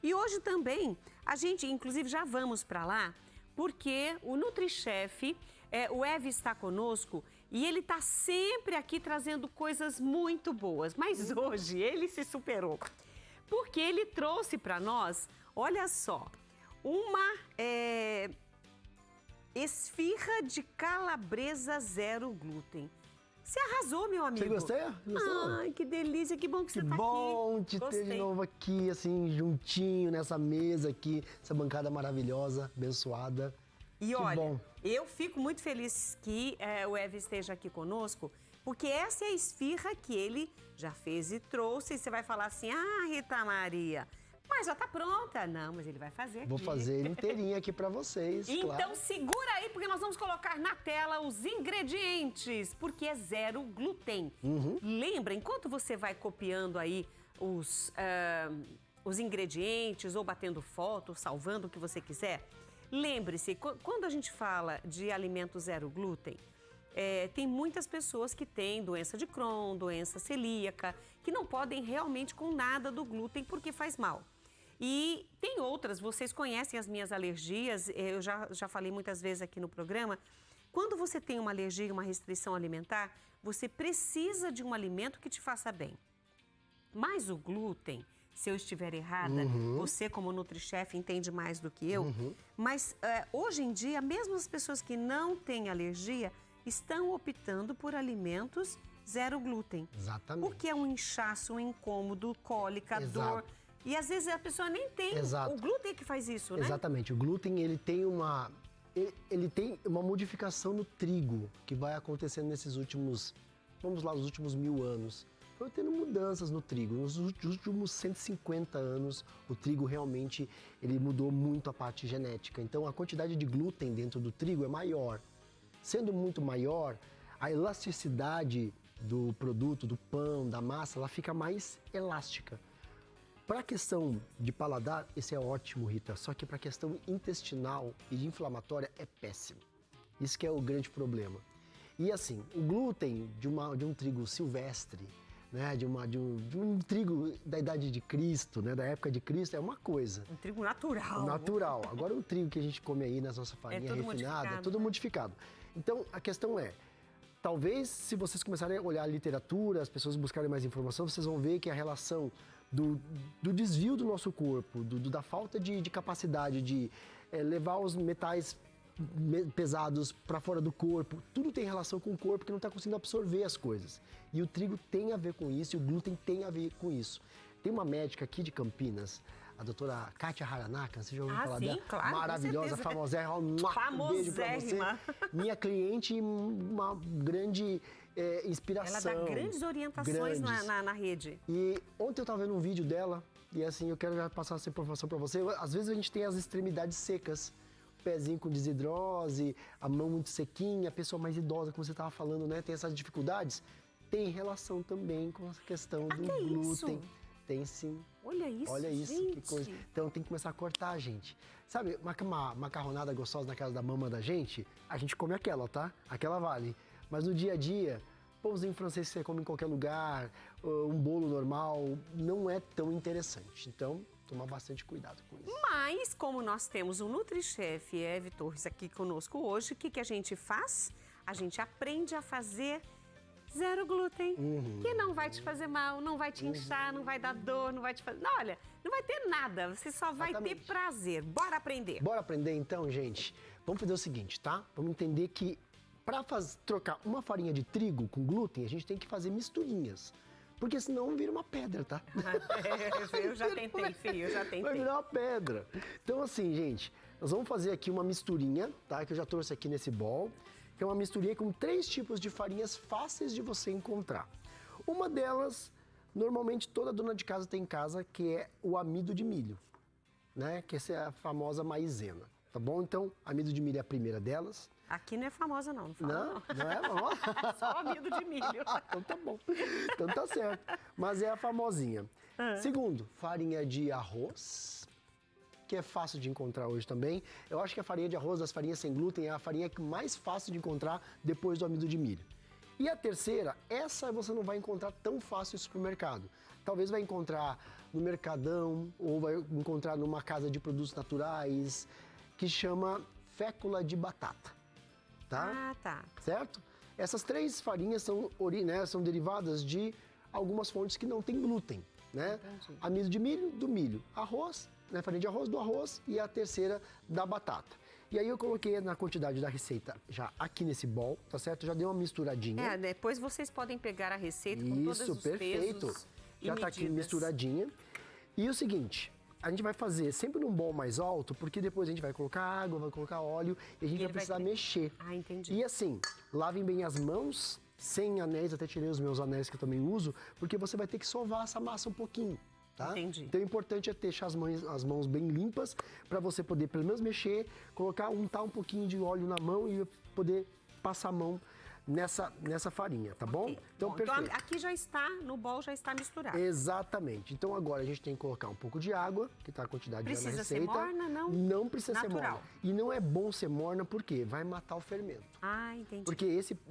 E hoje também, a gente, inclusive, já vamos para lá, porque o NutriChef, o Ev está conosco e ele está sempre aqui trazendo coisas muito boas. Mas hoje ele se superou, porque ele trouxe para nós, olha só, uma esfirra de calabresa zero glúten. Você arrasou, meu amigo. Você gostou? Ai, que delícia, que bom que você tá aqui. Que bom te ter de novo aqui, assim, juntinho, nessa mesa aqui, essa bancada maravilhosa, abençoada. E olha, eu fico muito feliz que o Ev esteja aqui conosco, porque essa é a esfirra que ele já fez e trouxe. E você vai falar assim, Rita Maria, mas já tá pronta. Não, mas ele vai fazer aqui. Vou fazer ele inteirinho aqui pra vocês, Então claro. segura aí, porque nós vamos colocar na tela os ingredientes, porque é zero glúten. Lembra, enquanto você vai copiando aí os ingredientes, ou batendo foto, salvando o que você quiser, lembre-se, quando a gente fala de alimento zero glúten, tem muitas pessoas que têm doença de Crohn, doença celíaca, que não podem realmente com nada do glúten porque faz mal. E tem outras, vocês conhecem as minhas alergias, eu já falei muitas vezes aqui no programa. Quando você tem uma alergia, uma restrição alimentar, você precisa de um alimento que te faça bem. Mas o glúten, se eu estiver errada, você como NutriChef entende mais do que eu, mas hoje em dia, mesmo as pessoas que não têm alergia, estão optando por alimentos zero glúten. Exatamente. Porque é um inchaço, um incômodo, cólica, dor. E às vezes a pessoa nem tem. O glúten é que faz isso, né? Exatamente. O glúten, ele tem uma modificação no trigo que vai acontecendo nesses últimos, os últimos 1000 anos. Foi tendo mudanças no trigo. Nos últimos 150 anos, o trigo realmente ele mudou muito a parte genética. Então, a quantidade de glúten dentro do trigo é maior. Sendo muito maior, a elasticidade do produto, do pão, da massa, ela fica mais elástica. Para a questão de paladar, esse é ótimo, Rita, só que para a questão intestinal e de inflamatória é péssimo. Isso que é o grande problema. E assim, o glúten de um trigo silvestre, né, de um trigo da idade de Cristo, né, da época de Cristo, é uma coisa. Um trigo natural. Natural. Agora o trigo que a gente come aí nas nossas farinhas refinadas, é tudo modificado. Então, a questão é, talvez se vocês começarem a olhar a literatura, as pessoas buscarem mais informação, vocês vão ver que a relação do desvio do nosso corpo, da falta de capacidade de levar os metais pesados para fora do corpo, tudo tem relação com o corpo que não está conseguindo absorver as coisas. E o trigo tem a ver com isso e o glúten tem a ver com isso. Tem uma médica aqui de Campinas, a doutora Kátia Haranaka, você já ouviu falar dela? Claro, maravilhosa, famosérrima, um beijo pra você. Minha cliente, uma grande inspiração. Ela dá grandes orientações na rede. E ontem eu estava vendo um vídeo dela, e assim, eu quero já passar essa informação para você. Às vezes a gente tem as extremidades secas, pezinho com desidrose, a mão muito sequinha, a pessoa mais idosa, como você estava falando, né? Tem essas dificuldades. Tem relação também com essa questão do glúten. Tem sim. Olha isso, Olha isso, gente. Que coisa. Então tem que começar a cortar, gente. Sabe, uma macarronada gostosa na casa da mama da gente, a gente come aquela, tá? Aquela vale. Mas no dia a dia, pãozinho francês que você come em qualquer lugar, um bolo normal, não é tão interessante. Então, tomar bastante cuidado com isso. Mas, como nós temos o NutriChef Ev Torres aqui conosco hoje, o que a gente faz? A gente aprende a fazer zero glúten, que não vai te fazer mal, não vai te inchar, não vai dar dor, não vai te fazer... Não, olha, não vai ter nada, você só vai ter prazer. Bora aprender. Bora aprender então, gente? Vamos fazer o seguinte, tá? Vamos entender que para trocar uma farinha de trigo com glúten, a gente tem que fazer misturinhas. Porque senão vira uma pedra, tá? Eu já tentei, filho, eu já tentei. Vai virar uma pedra. Então assim, gente, nós vamos fazer aqui uma misturinha, tá? Que eu já trouxe aqui nesse bowl. Que é uma misturinha com 3 tipos de farinhas fáceis de você encontrar. Uma delas, normalmente toda dona de casa tem em casa, que é o amido de milho, né? Que essa é a famosa maizena, tá bom? Então, amido de milho é a primeira delas. Aqui não é famosa não fala não. Não é famosa? Só amido de milho. Então tá bom, então tá certo. Mas é a famosinha. Segundo, farinha de arroz, que é fácil de encontrar hoje também. Eu acho que a farinha de arroz das farinhas sem glúten é a farinha mais fácil de encontrar depois do amido de milho. E a terceira, essa você não vai encontrar tão fácil no supermercado. Talvez vai encontrar no Mercadão ou vai encontrar numa casa de produtos naturais, que chama fécula de batata, tá? Ah, tá. Certo? Essas 3 farinhas são derivadas de algumas fontes que não têm glúten, né? Entendi. Amido de milho, do milho. Arroz, né? Farinha de arroz, do arroz. E a terceira, da batata. E aí eu coloquei na quantidade da receita já aqui nesse bowl, tá certo? Já dei uma misturadinha. Depois vocês podem pegar a receita com todos os perfeito. pesos e Já tá aqui medidas. misturadinha. E o seguinte, a gente vai fazer sempre num bowl mais alto, porque depois a gente vai colocar água, vai colocar óleo e a gente vai precisar mexer. Ah, entendi. E assim, lavem bem as mãos, sem anéis, até tirei os meus anéis que eu também uso, porque você vai ter que sovar essa massa um pouquinho, tá? Entendi. Então o importante é deixar as mãos bem limpas, para você poder pelo menos mexer, untar um pouquinho de óleo na mão e poder passar a mão nessa farinha, tá bom? Ok. Então, Bom, perfeito. então aqui já está, no bowl já está misturado. Exatamente. Então agora a gente tem que colocar um pouco de água, que tá a quantidade já na Precisa ser receita. morna, não? Não precisa ser Natural. morna. E não é bom ser morna porque vai matar o fermento. Ah, entendi. Porque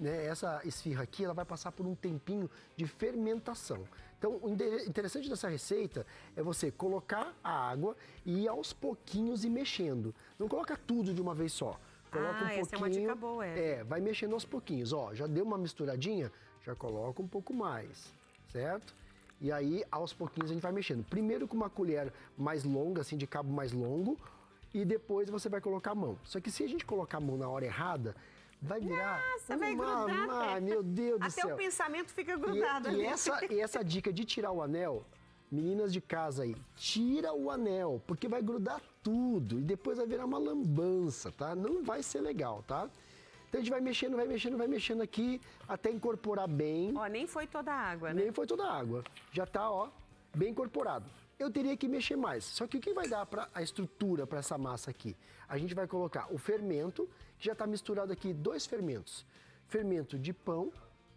essa esfirra aqui, ela vai passar por um tempinho de fermentação. Então, o interessante dessa receita é você colocar a água e ir aos pouquinhos e mexendo. Não coloca tudo de uma vez só. Coloca um pouquinho. Essa é uma dica boa, vai mexendo aos pouquinhos. Ó, já deu uma misturadinha, já coloca um pouco mais, certo? E aí, aos pouquinhos, a gente vai mexendo. Primeiro com uma colher mais longa, assim, de cabo mais longo, e depois você vai colocar a mão. Só que se a gente colocar a mão na hora errada, vai virar vai grudar. meu Deus do céu. Até o pensamento fica grudado ali. E essa dica de tirar o anel, meninas de casa aí, tira o anel, porque vai grudar tudo e depois vai virar uma lambança, tá? Não vai ser legal, tá? Então a gente vai mexendo aqui até incorporar bem. Ó, nem foi toda a água, né? Nem foi toda a água. Já tá, ó, bem incorporado. Eu teria que mexer mais. Só que o que vai dar para a estrutura para essa massa aqui? A gente vai colocar o fermento, que já está misturado aqui 2 fermentos. Fermento de pão,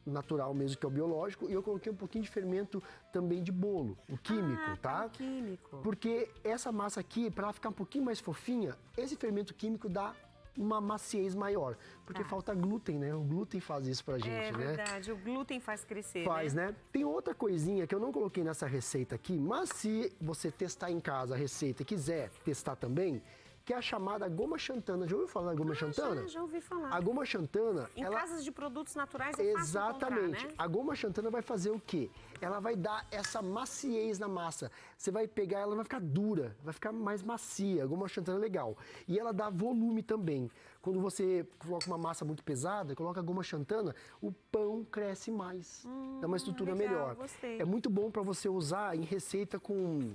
natural mesmo, que é o biológico, e eu coloquei um pouquinho de fermento também de bolo, o químico, tá? O químico. Porque essa massa aqui, para ela ficar um pouquinho mais fofinha, esse fermento químico dá uma maciez maior, porque falta glúten, né? O glúten faz isso pra gente, né? É verdade, o glúten faz crescer, Faz, né? Tem outra coisinha que eu não coloquei nessa receita aqui, mas se você testar em casa a receita e quiser testar também, que é a chamada goma xantana. Já ouviu falar da goma xantana? Já ouvi falar. A goma xantana... Em casas de produtos naturais é fácil Exatamente. encontrar, né? A goma xantana vai fazer o quê? Ela vai dar essa maciez na massa. Você vai pegar, ela vai ficar dura, vai ficar mais macia. A goma xantana é legal. E ela dá volume também. Quando você coloca uma massa muito pesada, coloca a goma xantana, o pão cresce mais. Dá uma estrutura legal, melhor. gostei. É muito bom para você usar em receita com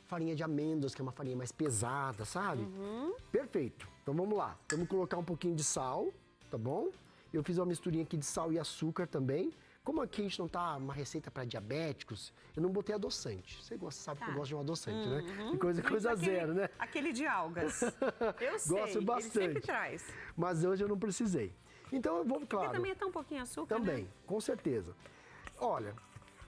farinha de amêndoas, que é uma farinha mais pesada, sabe? Perfeito. Então vamos lá. Vamos colocar um pouquinho de sal, tá bom? Eu fiz uma misturinha aqui de sal e açúcar também. Como aqui a gente não tá uma receita para diabéticos, eu não botei adoçante. Você sabe que eu gosto de um adoçante, né? E coisa zero, né? Aquele de algas. Eu sei, Gosto bastante. ele sempre traz. Mas hoje eu não precisei. Então eu vou, claro. E também é tão pouquinho açúcar, Também, né? com certeza. Olha,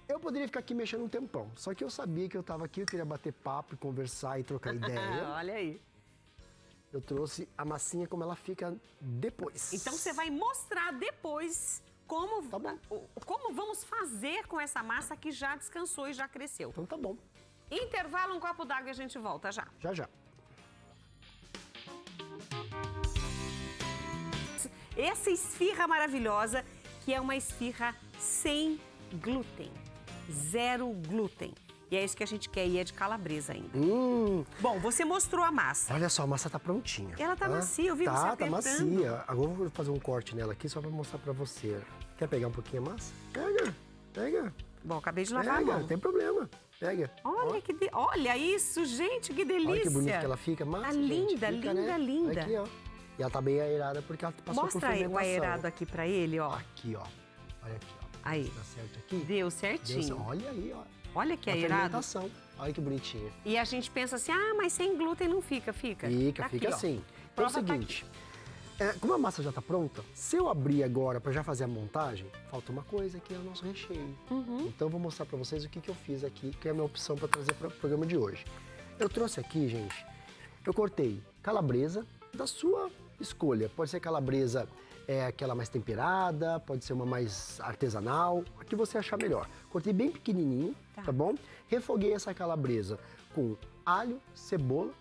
eu poderia ficar aqui mexendo um tempão, só que eu sabia que eu estava aqui, eu queria bater papo, conversar e trocar ideia. Olha aí. Eu trouxe a massinha como ela fica depois. Então você vai mostrar depois como, Tá bom. como vamos fazer com essa massa que já descansou e já cresceu. Então tá bom, Intervalo, um copo d'água e a gente volta já. já já. Essa esfirra maravilhosa, que é uma esfirra sem glúten, 0 glúten. E é isso que a gente quer, e é de calabresa ainda. Bom, você mostrou a massa. Olha só, a massa tá prontinha. Ela tá macia, eu vi você Tá apertando. macia. Agora eu vou fazer um corte nela aqui só pra mostrar pra você. Quer pegar um pouquinho a massa? Pega. Bom, acabei de lavar a Pega, mão. não tem problema. Pega. Olha, olha isso, gente, que delícia. Olha que bonito que ela fica. Massa, Tá gente, linda, fica, linda, né? linda. Aqui, ó. E ela tá bem aerada porque ela passou por Mostra aí fermentação. o aerado aqui pra ele, ó. Aqui, ó. Olha aqui, ó. Aí. Tá certo aqui? Deu certinho. Olha aí, ó. Olha que A aerado. fermentação. Olha que bonitinha. E a gente pensa assim, mas sem glúten não fica. Fica Tá aqui, fica ó. assim. Então é o Prova tá seguinte, como a massa já tá pronta, se eu abrir agora para já fazer a montagem, falta uma coisa que é o nosso recheio. Então eu vou mostrar para vocês o que eu fiz aqui, que é a minha opção para trazer para o programa de hoje. Eu trouxe aqui, gente, eu cortei calabresa da sua escolha. Pode ser calabresa aquela mais temperada, pode ser uma mais artesanal, a que você achar melhor. Cortei bem pequenininho, tá bom? Refoguei essa calabresa com alho, cebola,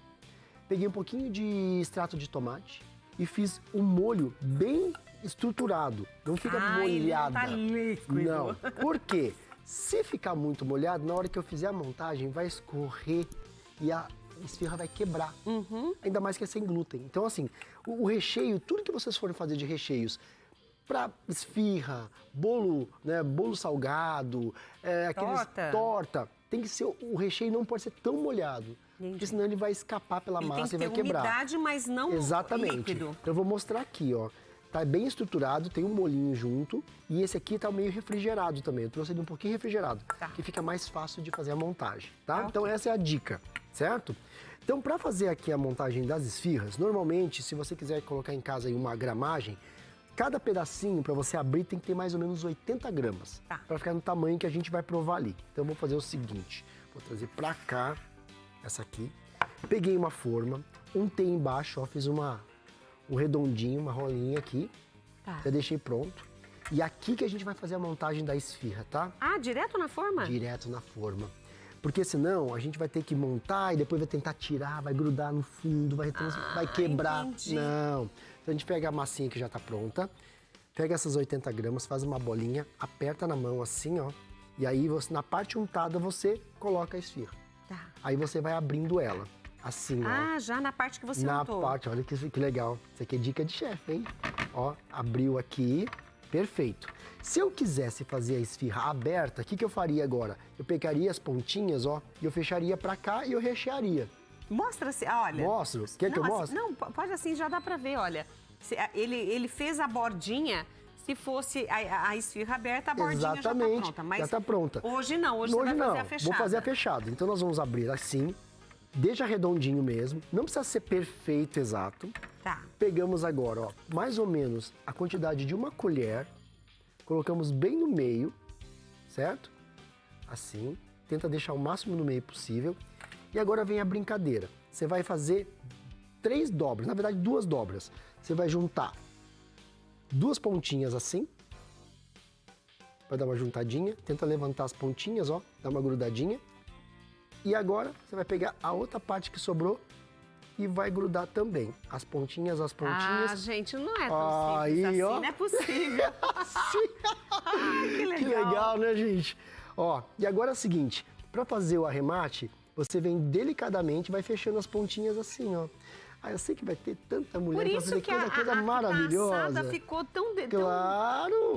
peguei um pouquinho de extrato de tomate e fiz um molho bem estruturado. Não fica molhada. Não tá líquido. Não. Por quê? Se ficar muito molhado, na hora que eu fizer a montagem, vai escorrer e a esfirra vai quebrar. Ainda mais que é sem glúten. Então, assim, o recheio, tudo que vocês forem fazer de recheios, para esfirra, bolo, né, bolo salgado, torta, tem que ser, o recheio não pode ser tão molhado. Porque senão ele vai escapar pela massa e vai quebrar. Tem que ter umidade, mas não líquido. Então eu vou mostrar aqui, ó. Tá bem estruturado, tem um molinho junto. E esse aqui tá meio refrigerado também. Eu trouxe ele um pouquinho refrigerado, que fica mais fácil de fazer a montagem, tá? Então essa é a dica, certo? Então para fazer aqui a montagem das esfirras, normalmente, se você quiser colocar em casa aí uma gramagem, cada pedacinho para você abrir tem que ter mais ou menos 80 gramas. Para ficar no tamanho que a gente vai provar ali. Então eu vou fazer o seguinte, vou trazer para cá essa aqui. Peguei uma forma, untei embaixo, ó, fiz um redondinho, uma rolinha aqui. Já deixei pronto. E aqui que a gente vai fazer a montagem da esfirra, tá? Ah, direto na forma? Direto na forma. Porque senão a gente vai ter que montar e depois vai tentar tirar, vai grudar no fundo, vai quebrar. Entendi. Não. Então a gente pega a massinha que já tá pronta, pega essas 80 gramas, faz uma bolinha, aperta na mão assim, ó. E aí na parte untada você coloca a esfirra. Aí você vai abrindo ela. Assim, ó. Ah, já na parte que você untou. Na parte, olha que legal. Isso aqui é dica de chefe, hein? Ó, abriu aqui, perfeito. Se eu quisesse fazer a esfirra aberta, o que eu faria agora? Eu pegaria as pontinhas, ó, e eu fecharia pra cá e eu rechearia. Mostra assim, olha. Mostro? Quer que eu mostre? Não, pode assim, já dá pra ver, olha. Ele fez a bordinha. Se fosse a esfirra aberta, a bordinha já tá pronta. Mas já tá pronta. Hoje não, hoje você vai fazer a fechada. Vou fazer a fechada. Então nós vamos abrir assim, deixa redondinho mesmo, não precisa ser perfeito, exato. Pegamos agora, ó, mais ou menos a quantidade de uma colher, colocamos bem no meio, certo? Assim, tenta deixar o máximo no meio possível. E agora vem a brincadeira. Você vai fazer 3 dobras, na verdade 2 dobras. Você vai juntar 2 pontinhas assim, vai dar uma juntadinha, tenta levantar as pontinhas, ó, dá uma grudadinha. E agora você vai pegar a outra parte que sobrou e vai grudar também. As pontinhas. Ah, gente, não é tão simples assim, ó. Não é possível. Assim. Ai, que legal. Que legal, né, gente? Ó, e agora é o seguinte, para fazer o arremate, você vem delicadamente, vai fechando as pontinhas assim, ó. Ah, eu sei que vai ter tanta mulher para fazer coisa maravilhosa. A ficou tão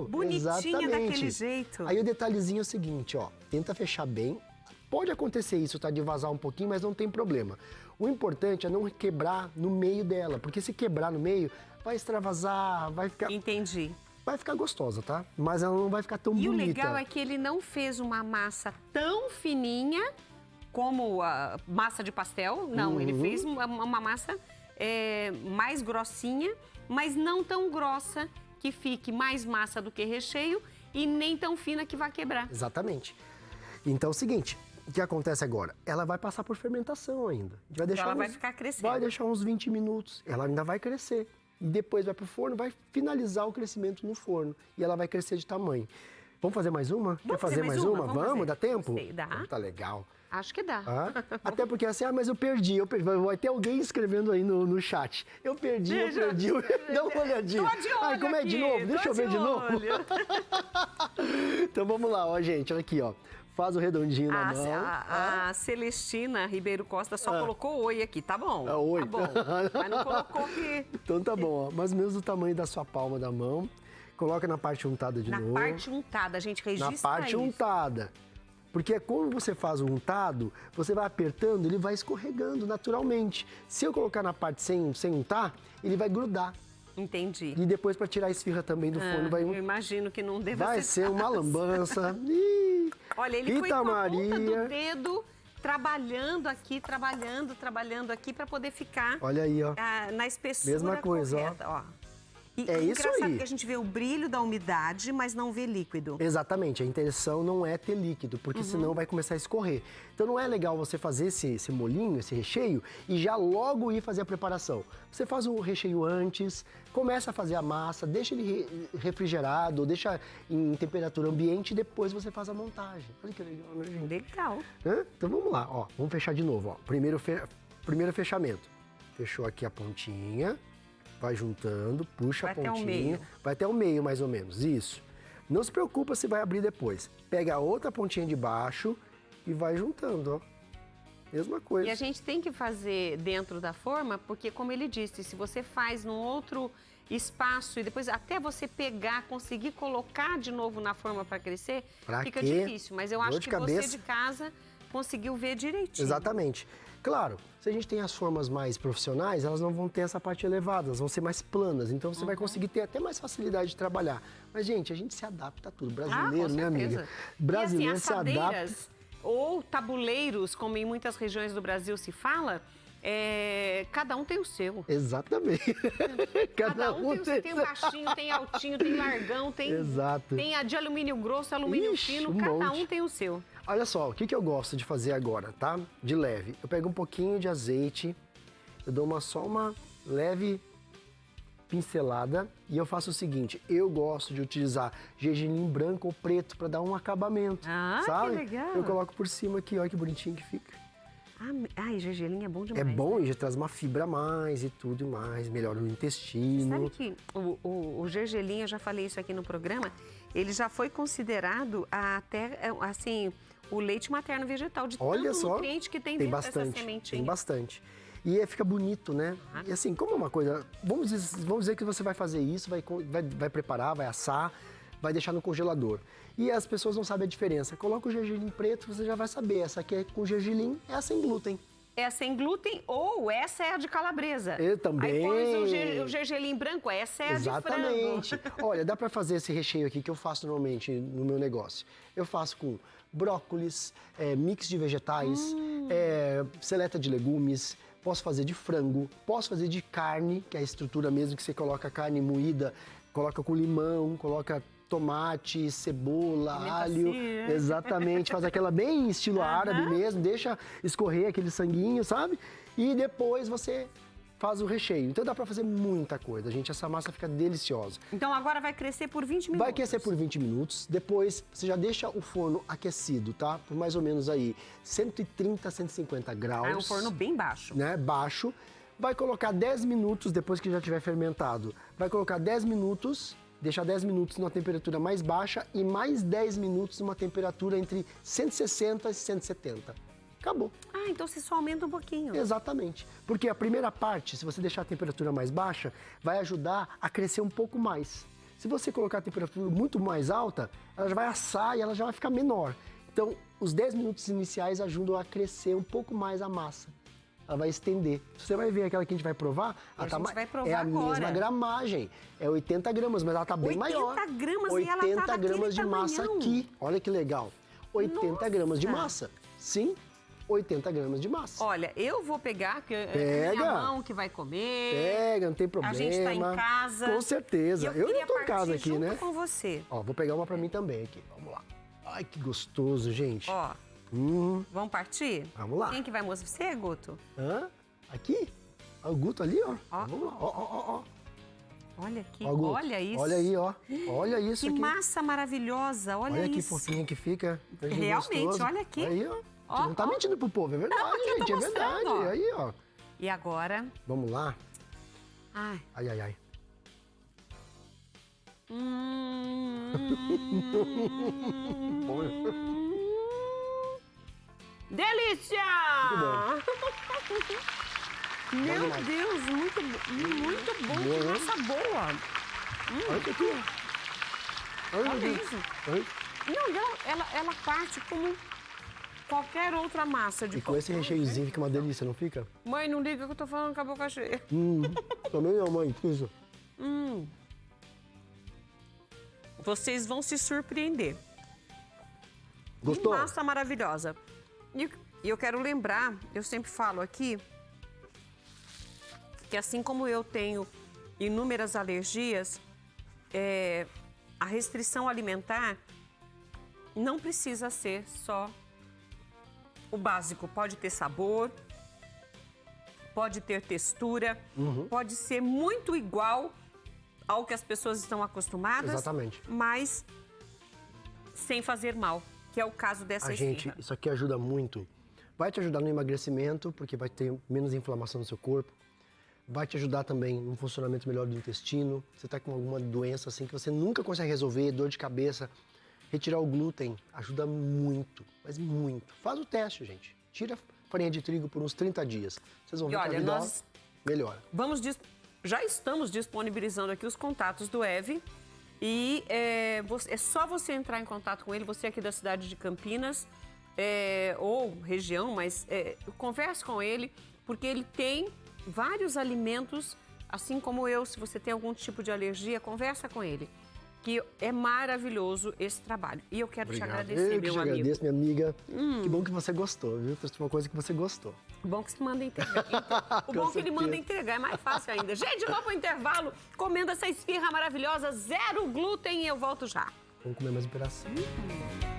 bonitinha exatamente. Daquele jeito. Aí o detalhezinho é o seguinte, ó, tenta fechar bem. Pode acontecer isso, tá, de vazar um pouquinho, mas não tem problema. O importante é não quebrar no meio dela, porque se quebrar no meio, vai extravasar, vai ficar... Entendi. Vai ficar gostosa, tá? Mas ela não vai ficar tão bonita. E o legal é que ele não fez uma massa tão fininha como a massa de pastel. Não, ele fez uma massa mais grossinha, mas não tão grossa que fique mais massa do que recheio e nem tão fina que vai quebrar. Exatamente. Então é o seguinte, o que acontece agora? Ela vai passar por fermentação ainda. A gente vai deixar ela vai ficar crescendo. Vai deixar uns 20 minutos. Ela ainda vai crescer. E depois vai pro forno, vai finalizar o crescimento no forno. E ela vai crescer de tamanho. Vamos fazer mais uma? Quer fazer mais uma? Vamos? Dá tempo? Sei, dá. Tá legal. Acho que dá. Até porque assim, mas eu perdi. Vai ter alguém escrevendo aí no chat. Eu perdi. Dá uma olhadinha. Tô de olho. Ai, como é de novo? Deixa eu ver de novo. Então vamos lá, ó, gente. Olha aqui, ó. Faz o redondinho na mão. A Celestina Ribeiro Costa só colocou oi aqui, tá bom. Oi. Tá bom. Mas não colocou que... Então tá bom, ó. Mais ou menos do tamanho da sua palma da mão. Coloca na parte untada de novo. Na parte untada, a gente registra Na parte untada. Porque quando você faz o untado, você vai apertando, ele vai escorregando naturalmente. Se eu colocar na parte sem untar, ele vai grudar. Entendi. E depois para tirar a esfirra também do forno vai... Eu imagino que não deva vai ser uma lambança. Olha, ele foi com a ponta do dedo trabalhando aqui para poder ficar. Olha aí, ó. Na espessura mesma coisa, correta, ó. E É isso engraçado aí. que a gente vê o brilho da umidade, mas não vê líquido. Exatamente, a intenção não é ter líquido, porque senão vai começar a escorrer. Então não é legal você fazer esse molhinho, esse recheio, e já logo ir fazer a preparação. Você faz o recheio antes, começa a fazer a massa, deixa ele refrigerado, deixa em temperatura ambiente e depois você faz a montagem. Olha que legal, né, gente? Legal. Então vamos lá, ó, vamos fechar de novo, ó. Primeiro fechamento. Fechou aqui a pontinha, vai juntando, puxa a pontinha. Vai até o meio. Vai até o meio, mais ou menos, isso. Não se preocupa se vai abrir depois. Pega a outra pontinha de baixo e vai juntando, ó. Mesma coisa. E a gente tem que fazer dentro da forma, porque como ele disse, se você faz num outro espaço e depois até você pegar, conseguir colocar de novo na forma para crescer, fica difícil. Mas eu acho que você de casa conseguiu ver direitinho. Exatamente. Claro, se a gente tem as formas mais profissionais, elas não vão ter essa parte elevada, elas vão ser mais planas. Então você vai conseguir ter até mais facilidade de trabalhar. Mas, gente, a gente se adapta a tudo. Brasileiro, né, amiga? Brasileiro se adapta. Ou tabuleiros, como em muitas regiões do Brasil se fala, cada um tem o seu. Exatamente. Cada um tem o seu. Tem baixinho, tem altinho, tem largão, tem, tem a de alumínio grosso, alumínio fino, cada um tem o seu. Olha só, o que eu gosto de fazer agora, tá? De leve. Eu pego um pouquinho de azeite, eu dou só uma leve pincelada e eu faço o seguinte, eu gosto de utilizar gergelim branco ou preto para dar um acabamento, sabe? Que legal! Eu coloco por cima aqui, olha que bonitinho que fica. Ai, gergelim é bom demais. É bom, e já traz uma fibra a mais e tudo mais, melhora o intestino. Sabe que o gergelim, eu já falei isso aqui no programa, ele já foi considerado até, assim, o leite materno vegetal, de tanto nutriente que tem dentro dessa sementinha. Tem bastante. E fica bonito, né? E assim, como é uma coisa... Vamos dizer que você vai fazer isso, vai preparar, vai assar, vai deixar no congelador. E as pessoas não sabem a diferença. Coloca o gergelim preto, você já vai saber. Essa aqui é com gergelim, é sem glúten. É sem glúten ou essa é a de calabresa. Eu também. Aí põe o gergelim branco, essa é a de frango. Exatamente. Olha, dá para fazer esse recheio aqui que eu faço normalmente no meu negócio. Eu faço com brócolis, mix de vegetais, seleta de legumes, posso fazer de frango, posso fazer de carne, que é a estrutura mesmo que você coloca a carne moída, coloca com limão, coloca tomate, cebola, alho, exatamente, faz aquela bem estilo árabe mesmo, deixa escorrer aquele sanguinho, sabe? E depois você faz o recheio. Então dá pra fazer muita coisa, gente, essa massa fica deliciosa. Então agora vai crescer por 20 minutos? Vai crescer por 20 minutos, depois você já deixa o forno aquecido, tá? Por mais ou menos aí 130, 150 graus. É um forno bem baixo. Né, baixo. Vai colocar 10 minutos, depois que já tiver fermentado, vai colocar 10 minutos... Deixar 10 minutos numa temperatura mais baixa e mais 10 minutos numa temperatura entre 160 e 170. Acabou. Então você só aumenta um pouquinho. Exatamente. Porque a primeira parte, se você deixar a temperatura mais baixa, vai ajudar a crescer um pouco mais. Se você colocar a temperatura muito mais alta, ela já vai assar e ela já vai ficar menor. Então, os 10 minutos iniciais ajudam a crescer um pouco mais a massa. Ela vai estender. Você vai ver aquela que a gente vai provar, é a mesma gramagem. É 80 gramas, mas ela tá bem maior. 80 gramas 80 e ela tá gramas de massa aqui. Olha que legal. 80 gramas de massa. Sim, 80 gramas de massa. Olha, eu vou pegar, porque é minha mão que vai comer. Pega, não tem problema. A gente tá em casa. Com certeza. Eu não tô em casa aqui, né? Com você. Ó, vou pegar uma pra mim também aqui. Vamos lá. Ai, que gostoso, gente. Ó. Vamos partir? Vamos lá. Quem que vai mostrar? Você, Guto? Aqui? O Guto ali, ó. Vamos lá. Ó. Olha aqui, ó, olha isso. Olha aí, ó. Olha isso aqui. Que massa maravilhosa, olha isso. Olha que fofinha que fica. Realmente, gostoso. Olha aqui. Aí, ó. Não tá mentindo pro povo, é verdade, gente. É verdade. Ó. Aí, ó. E agora? Vamos lá. Ai. Ai. Delícia! Meu Deus, muito bom, que massa boa. Olha aqui, ó. Olha isso. Não, ela parte como qualquer outra massa de pão. E com esse recheiozinho fica uma delícia, não fica? Mãe, não liga que eu tô falando com a boca cheia. Também não, mãe, que isso? Vocês vão se surpreender. Gostou? Que massa maravilhosa. E eu quero lembrar, eu sempre falo aqui, que assim como eu tenho inúmeras alergias, a restrição alimentar não precisa ser só o básico. Pode ter sabor, pode ter textura, pode ser muito igual ao que as pessoas estão acostumadas. Exatamente. Mas sem fazer mal, que é o caso dessa esfirra. Isso aqui ajuda muito. Vai te ajudar no emagrecimento, porque vai ter menos inflamação no seu corpo. Vai te ajudar também no funcionamento melhor do intestino. Você está com alguma doença assim que você nunca consegue resolver, dor de cabeça. Retirar o glúten ajuda muito, mas muito. Faz o teste, gente. Tira a farinha de trigo por uns 30 dias. Vocês vão ver que a vida melhora. Já estamos disponibilizando aqui os contatos do Evi. E é só você entrar em contato com ele, você aqui da cidade de Campinas, ou região, mas converse com ele, porque ele tem vários alimentos, assim como eu. Se você tem algum tipo de alergia, conversa com ele, que é maravilhoso esse trabalho. E eu quero te agradecer, meu amigo. Eu te agradeço, minha amiga. Que bom que você gostou, viu? Trouxe uma coisa que você gostou. Bom que se manda entregar. O bom que ele manda entregar é mais fácil ainda. Gente, vamos pro intervalo, comendo essa esfirra maravilhosa, 0 glúten, e eu volto já. Vamos comer mais um pedacinho.